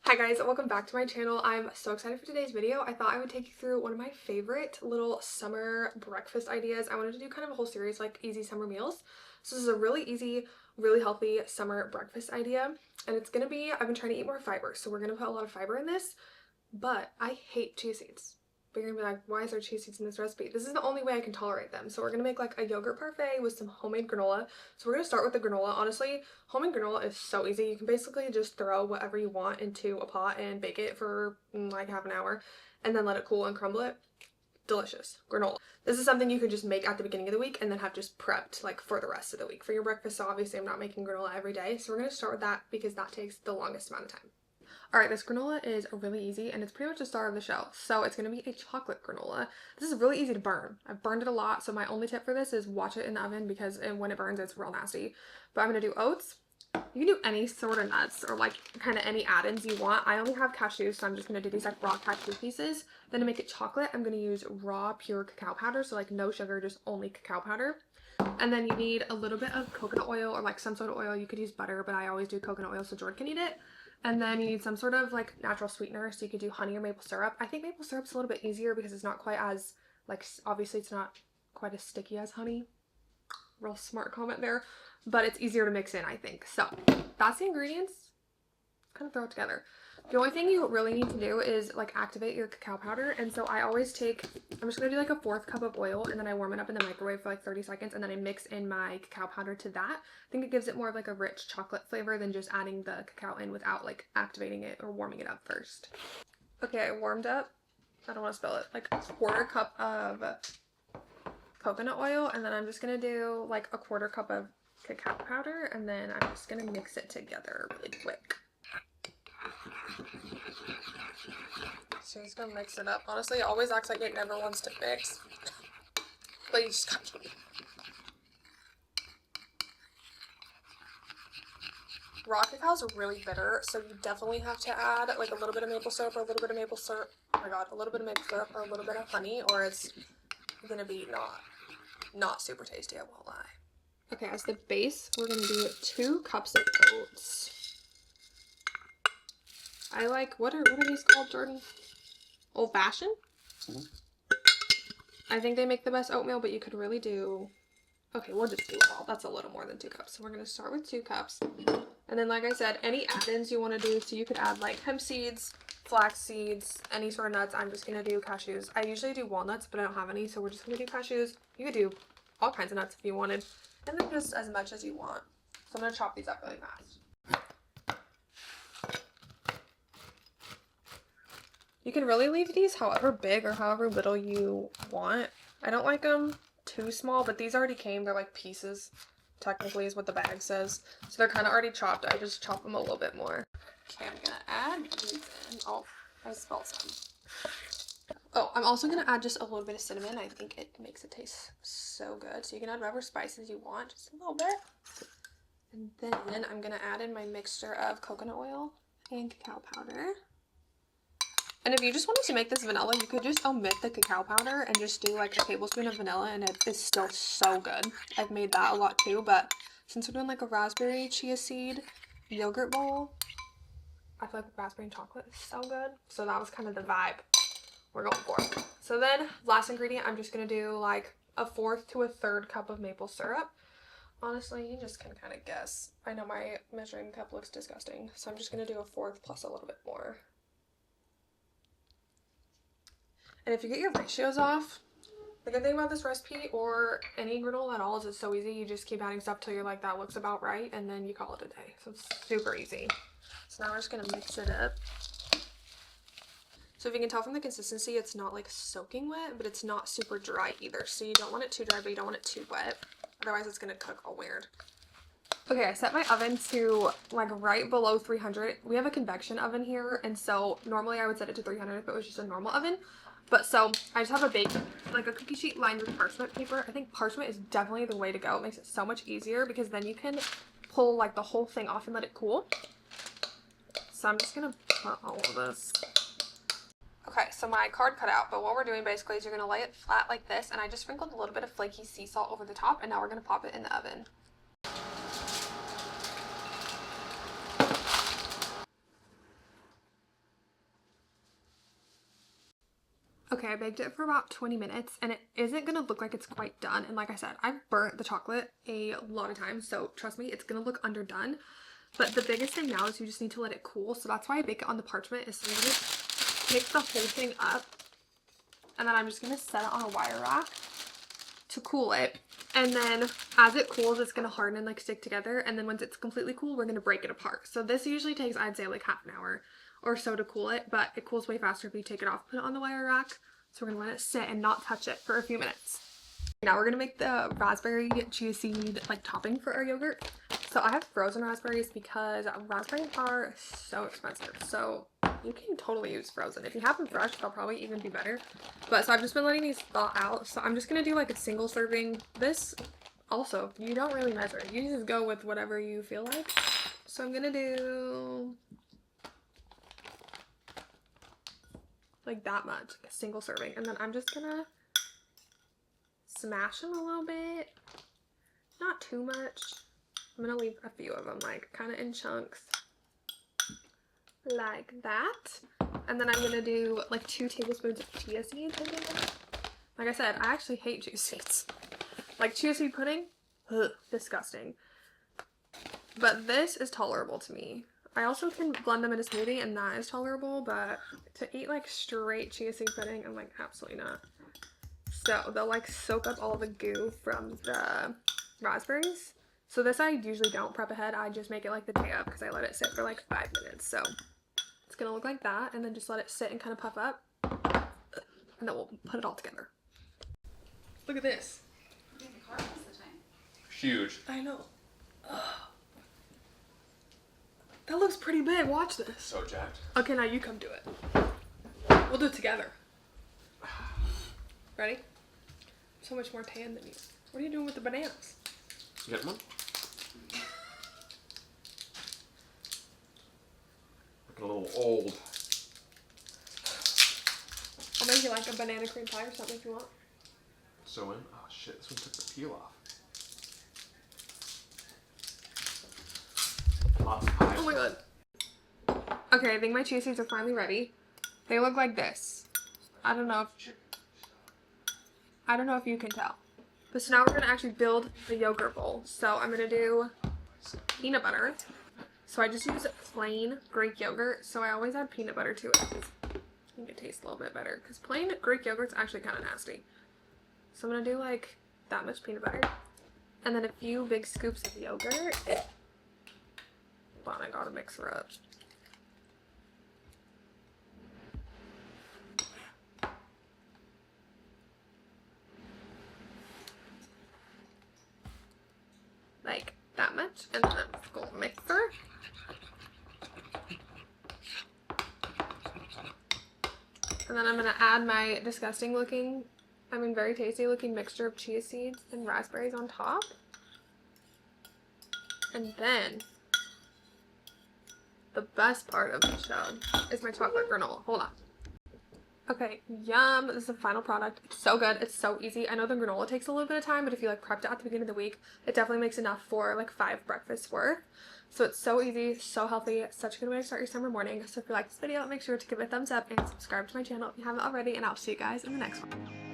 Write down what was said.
Hi guys, welcome back to my channel. I'm so excited for today's video. I thought I would take you through one of my favorite little summer breakfast ideas. I wanted to do kind of a whole series like easy summer meals. So this is a really easy, really healthy summer breakfast idea. And it's gonna be, I've been trying to eat more fiber. So we're gonna put a lot of fiber in this, but I hate chia seeds. But you're gonna be like, why is there chia seeds in this recipe? This is the only way I can tolerate them. So we're gonna make like a yogurt parfait with some homemade granola. So we're gonna start with the granola. Honestly, homemade granola is so easy. You can basically just throw whatever you want into a pot and bake it for like half an hour and then let it cool and crumble it. Delicious granola. This is something you could just make at the beginning of the week and then have just prepped like for the rest of the week for your breakfast. So obviously I'm not making granola every day. So we're gonna start with that because that takes the longest amount of time. Alright, this granola is really easy and it's pretty much the star of the show. So it's going to be a chocolate granola. This is really easy to burn. I've burned it a lot, so my only tip for this is watch it in the oven because when it burns it's real nasty. But I'm going to do oats. You can do any sort of nuts or like kind of any add-ins you want. I only have cashews, so I'm just going to do these like raw cashew pieces. Then to make it chocolate, I'm going to use raw pure cacao powder, so like no sugar, just only cacao powder. And then you need a little bit of coconut oil or like some sort of oil. You could use butter, but I always do coconut oil so Jordan can eat it. And then you need some sort of like natural sweetener, so you could do honey or maple syrup. I think maple syrup's a little bit easier because it's not quite as like, obviously it's not quite as sticky as honey. Real smart comment there, but it's easier to mix in, I think. So that's the ingredients. Kind of throw it together. The only thing you really need to do is like activate your cacao powder. And so I always take, I'm just going to do like a 1/4 cup of oil and then I warm it up in the microwave for like 30 seconds and then I mix in my cacao powder to that. I think it gives it more of like a rich chocolate flavor than just adding the cacao in without like activating it or warming it up first. Okay, I warmed up, I don't want to spill it, like a 1/4 cup of coconut oil and then I'm just going to do like a 1/4 cup of cacao powder and then I'm just going to mix it together really quick. So he's gonna mix it up. Honestly, it always acts like it never wants to mix. But you just gotta keep. Raw cacao is really bitter, so you definitely have to add like a little bit of maple syrup or a little bit of maple syrup. Oh my god, a little bit of maple syrup or a little bit of honey, or it's gonna be not super tasty, I won't lie. Okay, as the base, we're gonna do 2 cups of oats. I like, what are these called, Jordan? Old fashioned? Mm-hmm. I think they make the best oatmeal, but you could really do, okay, we'll just do it all. That's a little more than 2 cups. So we're going to start with 2 cups. And then, like I said, any add-ins you want to do, so you could add like hemp seeds, flax seeds, any sort of nuts. I'm just going to do cashews. I usually do walnuts, but I don't have any, so we're just going to do cashews. You could do all kinds of nuts if you wanted, and then just as much as you want. So I'm going to chop these up really fast. You can really leave these however big or however little you want. I don't like them too small, but these already came. They're like pieces, technically is what the bag says. So they're kind of already chopped. I just chop them a little bit more. Okay, I'm going to add these in. Oh, I spelled some. Oh, I'm also going to add just a little bit of cinnamon. I think it makes it taste so good. So you can add whatever spices you want, just a little bit. And then I'm going to add in my mixture of coconut oil and cacao powder. And if you just wanted to make this vanilla, you could just omit the cacao powder and just do like a tablespoon of vanilla and it is still so good. I've made that a lot too, but since we're doing like a raspberry chia seed yogurt bowl, I feel like raspberry and chocolate is so good. So that was kind of the vibe we're going for. So then last ingredient, I'm just going to do like a 1/4 to a 1/3 cup of maple syrup. Honestly, you just can kind of guess. I know my measuring cup looks disgusting, so I'm just going to do a 1/4 plus a little bit more. And if you get your ratios off, the good thing about this recipe or any granola at all is it's so easy. You just keep adding stuff till you're like, that looks about right, and then you call it a day. So it's super easy. So now we're just going to mix it up. So if you can tell from the consistency, it's not like soaking wet, but it's not super dry either. So you don't want it too dry, but you don't want it too wet. Otherwise it's going to cook all weird. Okay, I set my oven to like right below 300. We have a convection oven here, and so normally I would set it to 300 if it was just a normal oven. But so I just have a like a cookie sheet lined with parchment paper. I think parchment is definitely the way to go. It makes it so much easier because then you can pull like the whole thing off and let it cool. So I'm just gonna put all of this. Okay, so my card cut out, but what we're doing basically is you're gonna lay it flat like this, and I just sprinkled a little bit of flaky sea salt over the top, and now we're gonna pop it in the oven. Okay, I baked it for about 20 minutes and it isn't gonna look like it's quite done. And like I said, I've burnt the chocolate a lot of times, so trust me, it's gonna look underdone. But the biggest thing now is you just need to let it cool. So that's why I bake it on the parchment, is so you just pick the whole thing up and then I'm just gonna set it on a wire rack to cool it. And then as it cools, it's gonna harden and like stick together. And then once it's completely cool, we're gonna break it apart. So this usually takes, I'd say, like half an hour or so to cool it, but it cools way faster if you take it off, put it on the wire rack. So we're gonna let it sit and not touch it for a few minutes. Now we're gonna make the raspberry chia seed like topping for our yogurt. So I have frozen raspberries because raspberries are so expensive. So you can totally use frozen. If you have them fresh, they'll probably even be better. But so I've just been letting these thaw out. So I'm just gonna do like a single serving. This also, you don't really measure. You just go with whatever you feel like. So I'm gonna do like that much, like a single serving. And then I'm just gonna smash them a little bit. Not too much. I'm gonna leave a few of them like kind of in chunks. Like that. And then I'm gonna do like 2 tablespoons of chia seeds. Like I said, I actually hate chia seeds. Like chia seed pudding, ugh, disgusting. But this is tolerable to me. I also can blend them in a smoothie and that is tolerable, but to eat like straight chia seed pudding, I'm like, absolutely not. So they'll like soak up all the goo from the raspberries. So this I usually don't prep ahead. I just make it like the day of because I let it sit for like 5 minutes. So it's gonna look like that, and then just let it sit and kind of puff up, and then we'll put it all together. Look at this. Huge. I know. Ugh. That looks pretty big. Watch this. So jacked. Okay, now you come do it. We'll do it together. Ready? So much more tan than you. What are you doing with the bananas? You get one? Looking a little old. I'll make you like a banana cream pie or something if you want. So in. Oh shit, this one took the peel off. Lots of pies. Oh my god. Okay, I think my chia seeds are finally ready. They look like this. I don't know if you can tell. But so now we're gonna actually build the yogurt bowl. So I'm gonna do peanut butter. So I just use plain Greek yogurt. So I always add peanut butter to it. I think it tastes a little bit better because plain Greek yogurt's actually kind of nasty. So I'm gonna do like that much peanut butter, and then a few big scoops of yogurt. Hold on, I gotta mix her up. Like that much, and then go mixer. And then I'm gonna add my disgusting looking, very tasty looking mixture of chia seeds and raspberries on top. And then the best part of the show is my chocolate granola. Hold on. Okay, yum. This is the final product. It's so good. It's so easy. I know the granola takes a little bit of time, but if you like prepped it at the beginning of the week, it definitely makes enough for like 5 breakfasts worth. So it's so easy, so healthy, such a good way to start your summer morning. So if you like this video, make sure to give it a thumbs up and subscribe to my channel if you haven't already, and I'll see you guys in the next one.